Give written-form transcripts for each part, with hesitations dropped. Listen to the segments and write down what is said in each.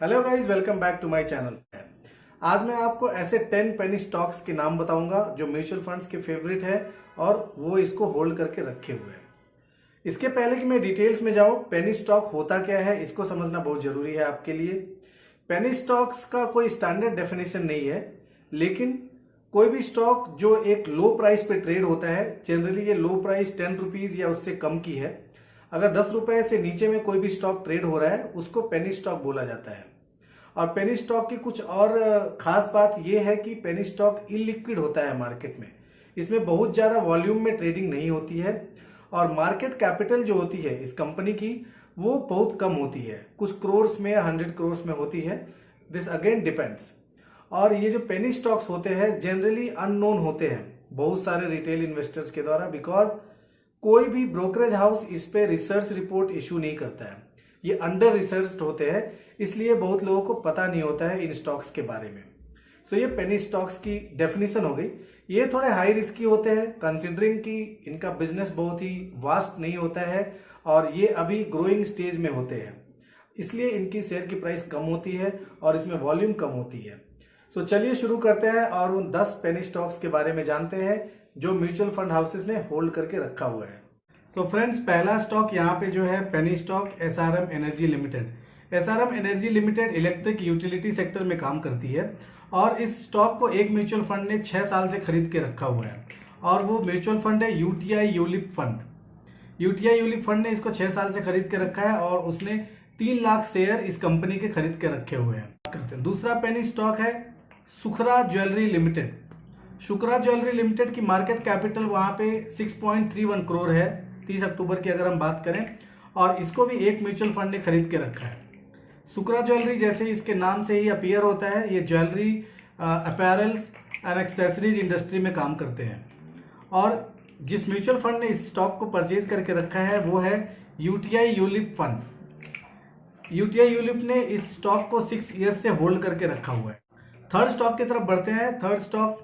Hello guys, welcome back to my channel. आज मैं आपको ऐसे 10 पेनी स्टॉक्स के नाम बताऊंगा जो म्यूचुअल फंड्स के फेवरेट है और वो इसको होल्ड करके रखे हुए हैं। इसके पहले कि मैं डिटेल्स में जाऊं, पेनी स्टॉक होता क्या है इसको समझना बहुत जरूरी है आपके लिए। पेनी स्टॉक्स का कोई स्टैंडर्ड डेफिनेशन नहीं है, लेकिन कोई भी स्टॉक जो एक लो प्राइस पे ट्रेड होता है, जनरली ये लो प्राइस 10 रुपीज या उससे कम की है। अगर 10 रुपए से नीचे में कोई भी स्टॉक ट्रेड हो रहा है उसको पेनी स्टॉक बोला जाता है। और पेनी स्टॉक की कुछ और खास बात यह है कि पेनी स्टॉक इलिक्विड होता है मार्केट में। इसमें बहुत ज्यादा वॉल्यूम में ट्रेडिंग नहीं होती है और मार्केट कैपिटल जो होती है इस कंपनी की वो बहुत कम होती है, कुछ करोड़ में या 100 करोड़ में होती है। This again depends. और ये जो पेनी स्टॉक्स होते हैं जनरली अननोन होते हैं बहुत सारे रिटेल इन्वेस्टर्स के द्वारा, बिकॉज कोई भी ब्रोकरेज हाउस इस पे रिसर्च रिपोर्ट इशू नहीं करता है। ये अंडर रिसर्च होते हैं, इसलिए बहुत लोगों को पता नहीं होता है इन स्टॉक्स के बारे में। सो ये पेनी स्टॉक्स की डेफिनेशन हो गई। ये थोड़े हाई रिस्की होते हैं कंसिडरिंग कि इनका बिजनेस बहुत ही वास्ट नहीं होता है और ये अभी ग्रोइंग स्टेज में होते हैं, इसलिए इनकी शेयर की प्राइस कम होती है और इसमें वॉल्यूम कम होती है। सो चलिए शुरू करते हैं और उन 10 पेनी स्टॉक्स के बारे में जानते हैं जो म्यूचुअल फंड हाउसेस ने होल्ड करके रखा हुआ है। सो फ्रेंड्स, पहला स्टॉक यहाँ पे जो है penny stock SRM energy limited. SRM energy limited electric utility sector में काम करती है और इस स्टॉक को एक म्यूचुअल फंड ने 6 साल से खरीद के रखा हुआ है और वो म्यूचुअल फंड है UTI ULIP fund. UTI ULIP fund ने इसको 6 साल से खरीद के रखा है और उसने 3 लाख शेयर इस कंपनी के खरीद के रखे हुए हैं। दूसरा पेनी स्टॉक है सुखरा ज्वेलरी लिमिटेड। शुक्रा ज्वेलरी लिमिटेड की मार्केट कैपिटल वहां पे 6.31 करोड़ है 30 अक्टूबर की अगर हम बात करें, और इसको भी एक म्यूचुअल फंड ने खरीद के रखा है। शुक्रा ज्वेलरी जैसे इसके नाम से ही अपीयर होता है, ये jewellery apparels and accessories industry में काम करते हैं। और जिस म्यूचुअल फंड ने इस स्टॉक को परचेज करके रखा है वो है UTI ULIP fund. UTI ULIP ने इस स्टॉक को 6 ईयर्स से होल्ड करके रखा हुआ है। थर्ड स्टॉक की तरफ बढ़ते हैं। थर्ड स्टॉक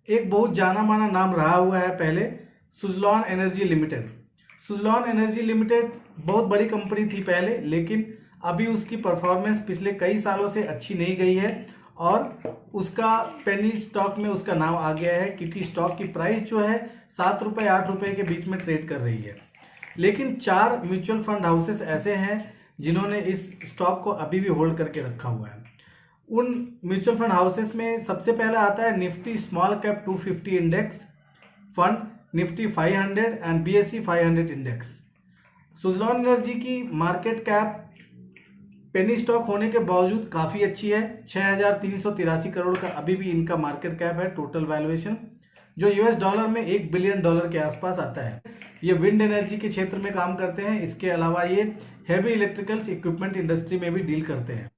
एक बहुत जाना माना नाम रहा हुआ है पहले, Suzlon energy limited. Suzlon energy limited बहुत बड़ी कंपनी थी पहले, लेकिन अभी उसकी परफॉर्मेंस पिछले कई सालों से अच्छी नहीं गई है और उसका पेनी स्टॉक में उसका नाम आ गया है क्योंकि स्टॉक की प्राइस जो है 7 रुपये 8 रुपये के बीच में ट्रेड कर रही है। लेकिन 4 म्यूचुअल फंड हाउसेस ऐसे हैं जिन्होंने इस स्टॉक को अभी भी होल्ड करके रखा हुआ है। उन म्यूचुअल फंड हाउसेस में सबसे पहला आता है Nifty small cap 250 index fund, Nifty 500 and BSE 500 index. Suzlon energy की मार्केट कैप पेनी स्टॉक होने के बावजूद काफ़ी अच्छी है, 6,383 करोड़ का अभी भी इनका मार्केट कैप है टोटल वैल्यूएशन, जो यूएस डॉलर में $1 बिलियन के आसपास आता है। ये विंड एनर्जी के क्षेत्र में काम करते हैं, इसके अलावा ये हैवी इलेक्ट्रिकल्स इक्विपमेंट इंडस्ट्री में भी डील करते हैं।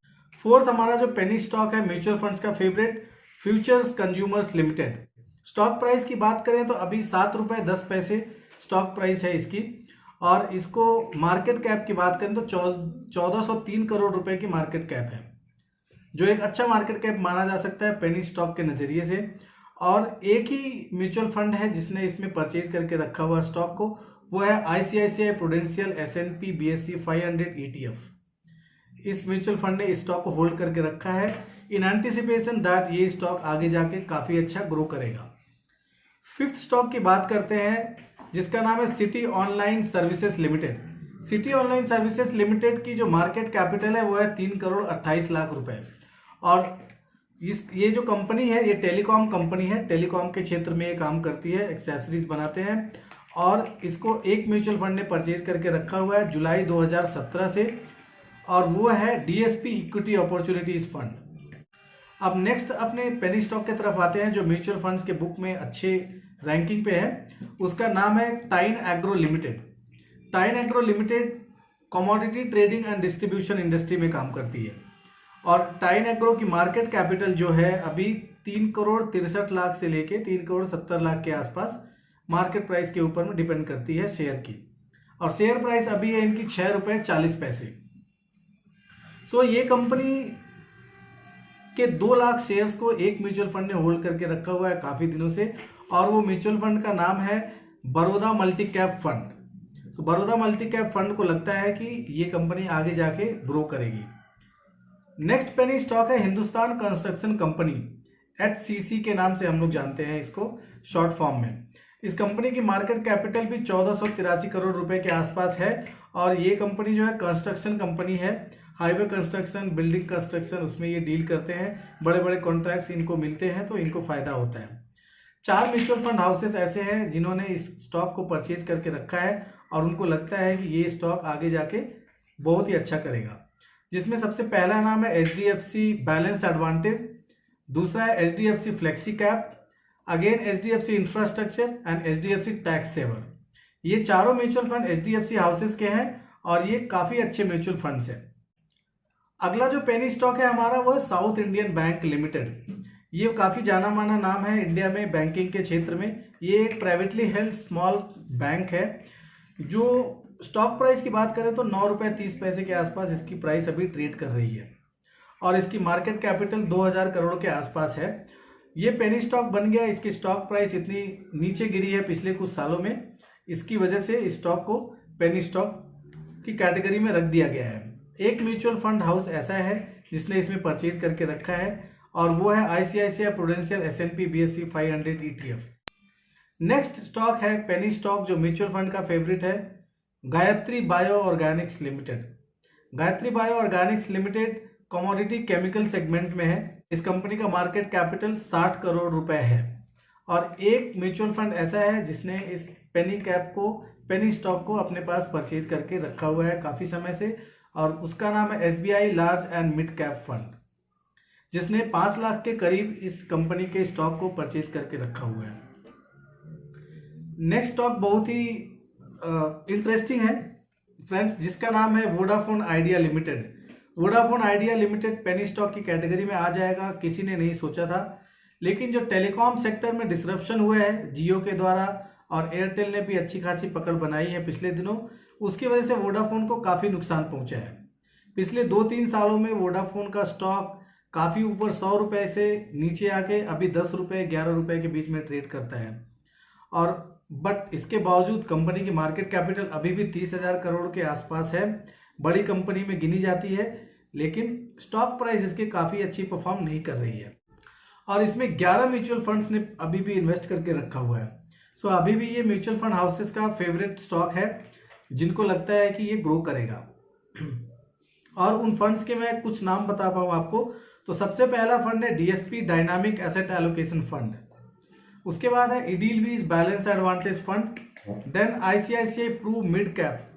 फोर्थ हमारा जो पेनी स्टॉक है म्यूचुअल फंड्स का favourite, futures consumers limited. Stock price की बात करें तो अभी 7 रुपये 10 पैसे स्टॉक प्राइस है इसकी, और इसको मार्केट कैप की बात करें तो 1403 करोड़ रुपए की मार्केट कैप है, जो एक अच्छा मार्केट कैप माना जा सकता है पेनी स्टॉक के नजरिए से। और एक ही म्यूचुअल फंड है जिसने इसमें परचेज करके रखा हुआ स्टॉक को, वो है ICICI prudential S&P BSE 500 ETF। इस म्यूचुअल फंड ने इस स्टॉक को होल्ड करके रखा है इन एंटिसिपेशन दैट ये स्टॉक आगे जाके काफी अच्छा ग्रो करेगा। फिफ्थ स्टॉक की बात करते हैं जिसका नाम है city online services limited. City online services limited की जो मार्केट कैपिटल है वो है 3 करोड़ 28 लाख रुपए। और ये जो कंपनी है ये टेलीकॉम कंपनी है, टेलीकॉम के क्षेत्र में ये काम करती है, एक्सेसरीज बनाते हैं, और इसको एक म्यूचुअल फंड ने परचेज करके रखा हुआ है जुलाई 2017 से, और वो है डीएसपी इक्विटी अपॉर्चुनिटीज फंड। अब नेक्स्ट अपने पेनी स्टॉक की तरफ आते हैं जो म्यूचुअल फंड्स के बुक में अच्छे रैंकिंग पे है, उसका नाम है टाइन एग्रो लिमिटेड। टाइन agro limited commodity trading and distribution industry में काम करती है, और टाइन एग्रो की मार्केट कैपिटल जो है अभी 3 करोड़ 63 लाख से लेके 3 करोड़ 70 लाख के आसपास मार्केट प्राइस के ऊपर में डिपेंड करती है शेयर की, और शेयर प्राइस अभी है इनकी 6 रुपये 40 पैसे। तो ये कंपनी के 2 लाख शेयर्स को एक म्यूचुअल फंड ने होल्ड करके रखा हुआ है काफी दिनों से, और वो म्यूचुअल फंड का नाम है Baroda multi cap fund. Baroda multi cap fund को लगता है कि ये कंपनी आगे जाके ग्रो करेगी। नेक्स्ट पेनी स्टॉक है हिंदुस्तान कंस्ट्रक्शन कंपनी, HCC के नाम से हम लोग जानते हैं इसको शॉर्ट फॉर्म में। इस कंपनी की मार्केट कैपिटल भी 1483 करोड़ रुपए के आसपास है और ये कंपनी जो है कंस्ट्रक्शन कंपनी है, हाईवे कंस्ट्रक्शन, बिल्डिंग कंस्ट्रक्शन, उसमें ये डील करते हैं। बड़े बड़े कॉन्ट्रैक्ट्स इनको मिलते हैं तो इनको फायदा होता है। 4 म्यूचुअल फंड हाउसेस ऐसे हैं जिन्होंने इस स्टॉक को परचेज करके रखा है और उनको लगता है कि ये स्टॉक आगे जाके बहुत ही अच्छा करेगा, जिसमें सबसे पहला नाम है HDFC बैलेंस एडवांटेज, दूसरा है HDFC flexi cap, again HDFC infrastructure and HDFC tax saver. ये चारों म्यूचुअल फंड HDFC हाउसेस के हैं और ये काफी अच्छे म्यूचुअल फंड्स हैं। अगला जो पेनी स्टॉक है हमारा वो है साउथ इंडियन बैंक लिमिटेड। ये काफी जाना माना नाम है इंडिया में बैंकिंग के क्षेत्र में। ये एक प्राइवेटली हेल्ड स्मॉल बैंक है। जो स्टॉक प्राइस की बात करें तो 9 रुपये 30 पैसे के आसपास इसकी प्राइस अभी ट्रेड कर रही है और इसकी मार्केट कैपिटल 2000 करोड़ के आसपास है। ये पेनी स्टॉक बन गया, इसकी स्टॉक प्राइस इतनी नीचे गिरी है पिछले कुछ सालों में, इसकी वजह से इस स्टॉक को पेनी स्टॉक की कैटेगरी में रख दिया गया है। एक म्यूचुअल फंड हाउस ऐसा है जिसने इसमें परचेज करके रखा है और वो है ICICI prudential S&P BSE 500 ETF। Next stock है पेनी स्टॉक जो म्यूचुअल फंड का फेवरेट है, Gayatri bio Organics limited. Gayatri bio Organics limited commodity chemical segment में है। इस कंपनी का मार्केट कैपिटल 60 करोड़ रुपए है और एक म्यूचुअल फंड ऐसा है जिसने इस पेनी स्टॉक को अपने पास परचेज करके रखा हुआ है काफी समय से और उसका नाम है SBI large and mid cap fund, जिसने 5 लाख के करीब इस कंपनी के स्टॉक को परचेज करके रखा हुआ है। नेक्स्ट स्टॉक बहुत ही इंटरेस्टिंग है फ्रेंड्स, जिसका नाम है Vodafone idea limited. Vodafone idea limited penny stock की कैटेगरी में आ जाएगा, किसी ने नहीं सोचा था, लेकिन जो टेलीकॉम सेक्टर में डिसरप्शन हुए हैं जियो के द्वारा और एयरटेल ने भी अच्छी खासी पकड़ बनाई है पिछले दिनों, उसकी वजह से वोडाफोन को काफ़ी नुकसान पहुंचा है। पिछले 2-3 सालों में वोडाफोन का स्टॉक काफ़ी ऊपर 100 रुपये से नीचे आके अभी 10 रुपये 11 रुपये के बीच में ट्रेड करता है और बट इसके बावजूद कंपनी की मार्केट कैपिटल अभी भी 30,000 करोड़ के आसपास है। बड़ी कंपनी में गिनी जाती है, लेकिन स्टॉक प्राइस इसके काफ़ी अच्छी परफॉर्म नहीं कर रही है और इसमें 11 म्यूचुअल फंड्स ने अभी भी इन्वेस्ट करके रखा हुआ है। सो अभी भी ये म्यूचुअल फंड हाउसेस का फेवरेट स्टॉक है जिनको लगता है कि ये ग्रो करेगा। और उन फंड्स के मैं कुछ नाम बता पाऊँ आपको, तो सबसे पहला फंड है DSP dynamic asset allocation fund, उसके बाद है Edelweiss balance advantage fund, then ICICI Pru mid cap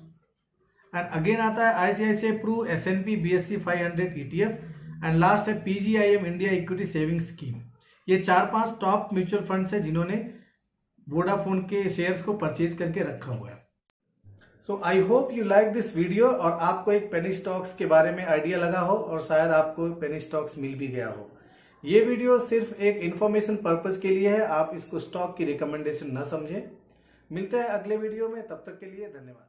and again आता है ICICI Pru S&P BSE 500 ETF and last है PGIM India equity saving scheme. ये 4-5 टॉप म्यूचुअल फंड्स हैं जिन्होंने Vodafone के शेयर्स को परचेज करके रखा हुआ है। So I hope you like this video और आपको एक पेनी स्टॉक्स के बारे में आइडिया लगा हो और शायद आपको पेनी स्टॉक्स मिल भी गया हो। ये वीडियो सिर्फ एक इंफॉर्मेशन पर्पज के लिए है, आप इसको स्टॉक की रिकमेंडेशन न समझें। मिलते हैं अगले वीडियो में, तब तक के लिए धन्यवाद।